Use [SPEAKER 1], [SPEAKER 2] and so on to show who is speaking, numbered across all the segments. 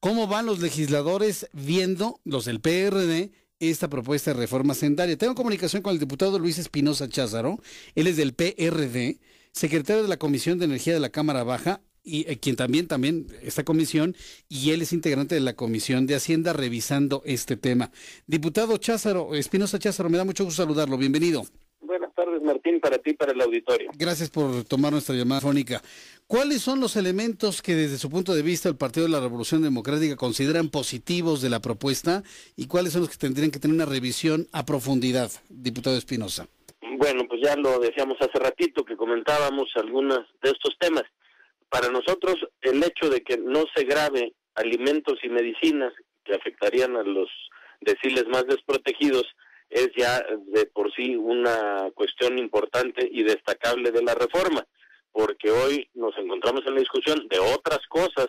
[SPEAKER 1] ¿Cómo van los legisladores viendo, los del PRD, esta propuesta de reforma hacendaria? Tengo comunicación con el diputado Luis Espinosa Cházaro, él es del PRD, secretario de la Comisión de Energía de la Cámara Baja, y quien también esta comisión, y él es integrante de la Comisión de Hacienda revisando este tema. Diputado Cházaro, Espinosa Cházaro, me da mucho gusto saludarlo, bienvenido.
[SPEAKER 2] Buenas tardes, Martín, para ti y para el auditorio.
[SPEAKER 1] Gracias por tomar nuestra llamada fónica. ¿Cuáles son los elementos que desde su punto de vista el Partido de la Revolución Democrática consideran positivos de la propuesta y cuáles son los que tendrían que tener una revisión a profundidad, diputado Espinosa?
[SPEAKER 2] Bueno, pues ya lo decíamos hace ratito que comentábamos algunos de estos temas. Para nosotros el hecho de que no se grave alimentos y medicinas que afectarían a los deciles más desprotegidos es ya de por sí una cuestión importante y destacable de la reforma, porque hoy nos encontramos en la discusión de otras cosas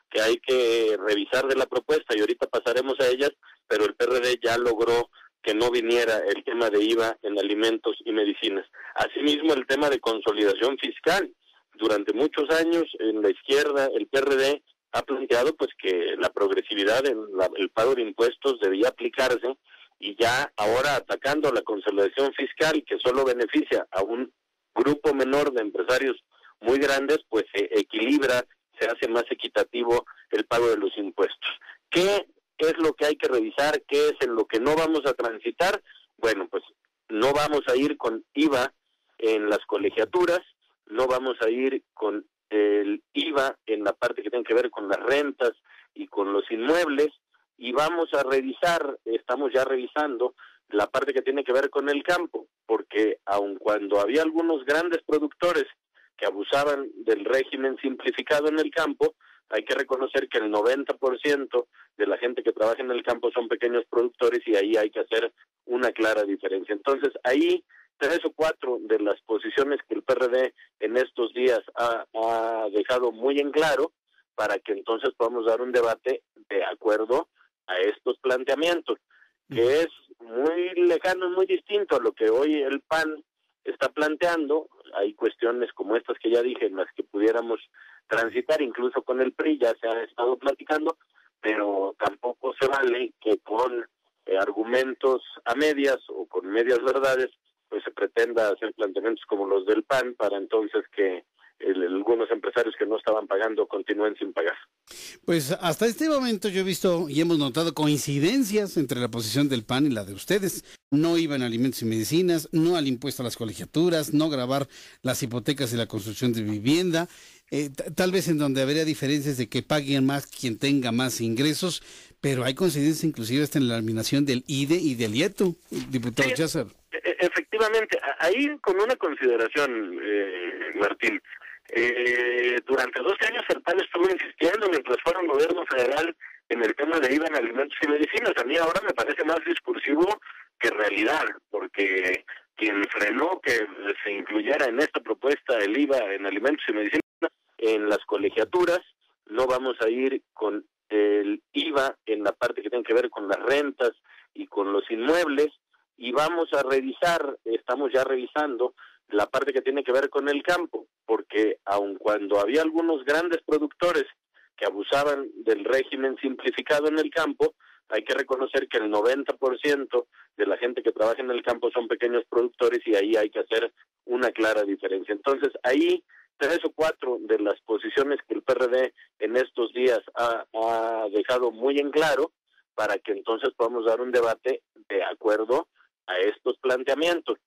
[SPEAKER 2] que hay que revisar de la propuesta y ahorita pasaremos a ellas, pero el PRD ya logró que no viniera el tema de IVA en alimentos y medicinas. Asimismo, el tema de consolidación fiscal. Durante muchos años en la izquierda el PRD ha planteado pues que la progresividad en el pago de impuestos debía aplicarse y ya ahora atacando la consolidación fiscal que solo beneficia a un grupo menor de empresarios muy grandes, pues se equilibra, se hace más equitativo el pago de los impuestos. ¿Qué es lo que hay que revisar? ¿Qué es en lo que no vamos a transitar? Bueno, pues no vamos a ir con IVA en las colegiaturas, no vamos a ir con el IVA en la parte que tiene que ver con las rentas y con los inmuebles, y vamos a revisar, estamos ya revisando la parte que tiene que ver con el campo, porque aun cuando había algunos grandes productores que abusaban del régimen simplificado en el campo, hay que reconocer que el 90% de la gente que trabaja en el campo son pequeños productores y ahí hay que hacer una clara diferencia. Entonces, ahí 3 o 4 de las posiciones que el PRD en estos días ha dejado muy en claro para que entonces podamos dar un debate de acuerdo a estos planteamientos, que es muy lejano, muy distinto a lo que hoy el PAN está planteando. Hay cuestiones como estas que ya dije en las que pudiéramos transitar, incluso con el PRI ya se ha estado platicando, pero tampoco se vale que con argumentos a medias o con medias verdades pues se pretenda hacer planteamientos como los del PAN para entonces que algunos empresarios que no estaban pagando continúen sin pagar.
[SPEAKER 1] Pues hasta este momento yo he visto y hemos notado coincidencias entre la posición del PAN y la de ustedes. No iban alimentos y medicinas, no al impuesto a las colegiaturas, no gravar las hipotecas y la construcción de vivienda. Tal vez en donde habría diferencias de que paguen más quien tenga más ingresos, pero hay coincidencias inclusive hasta en la eliminación del IDE y del IETU, diputado Cházaro.
[SPEAKER 2] Efectivamente, ahí con una consideración, Martín, durante 12 años el PAN estuvo insistiendo mientras fuera un gobierno federal en el tema de IVA en alimentos y medicinas. A mí ahora me parece más discursivo que realidad, porque quien frenó que se incluyera en esta propuesta el IVA en alimentos y medicinas en las colegiaturas, no vamos a ir con el IVA en la parte que tiene que ver con las rentas y con los inmuebles, y vamos a revisar, estamos ya revisando la parte que tiene que ver con el campo, porque aun cuando había algunos grandes productores que abusaban del régimen simplificado en el campo, hay que reconocer que el 90% de la gente que trabaja en el campo son pequeños productores y ahí hay que hacer una clara diferencia. Entonces, ahí 3 o 4 de las posiciones que el PRD en estos días ha dejado muy en claro para que entonces podamos dar un debate de acuerdo a estos planteamientos,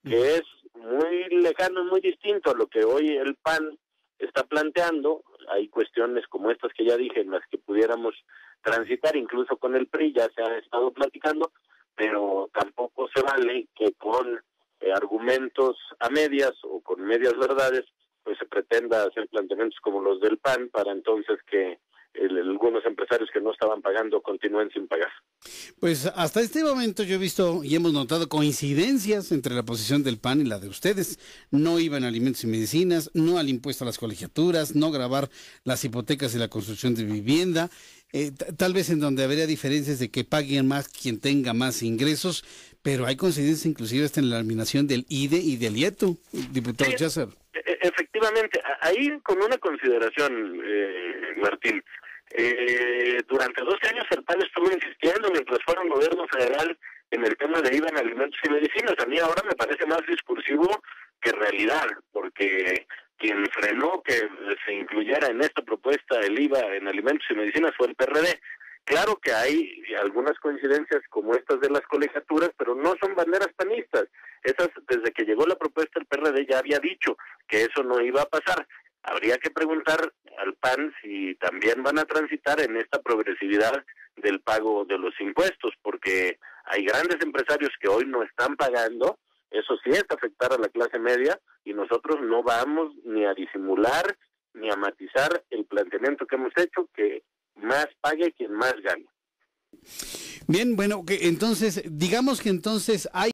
[SPEAKER 2] que es muy lejano, muy distinto a lo que hoy el PAN está planteando. Hay cuestiones como estas que ya dije en las que pudiéramos transitar, incluso con el PRI ya se ha estado platicando, pero tampoco se vale que con argumentos a medias o con medias verdades pues se pretenda hacer planteamientos como los del PAN para entonces que algunos empresarios que no estaban pagando continúen sin pagar.
[SPEAKER 1] Pues hasta este momento yo he visto y hemos notado coincidencias entre la posición del PAN y la de ustedes. No iban alimentos y medicinas, no al impuesto a las colegiaturas, no gravar las hipotecas y la construcción de vivienda. Tal vez en donde habría diferencias de que paguen más quien tenga más ingresos, pero hay coincidencias inclusive hasta en la eliminación del IDE y del IETU, diputado Cházaro.
[SPEAKER 2] Efectivamente, ahí con una consideración, Martín, durante durante 12 años el PAN estuvo insistiendo mientras fuera un gobierno federal en el tema de IVA en alimentos y medicinas. A mí ahora me parece más discursivo que realidad, porque quien frenó que se incluyera en esta propuesta el IVA en alimentos y medicinas fue el PRD. Claro que hay algunas coincidencias como estas de las colegiaturas, pero no son banderas panistas. Esas, desde que llegó la propuesta, el PRD ya había dicho que eso no iba a pasar. Habría que preguntar al PAN si también van a transitar en esta progresividad del pago de los impuestos, porque hay grandes empresarios que hoy no están pagando. Eso sí es afectar a la clase media, y nosotros no vamos ni a disimular ni a matizar el planteamiento que hemos hecho, que más pague quien más gane.
[SPEAKER 1] Bien, bueno, que entonces, digamos que entonces hay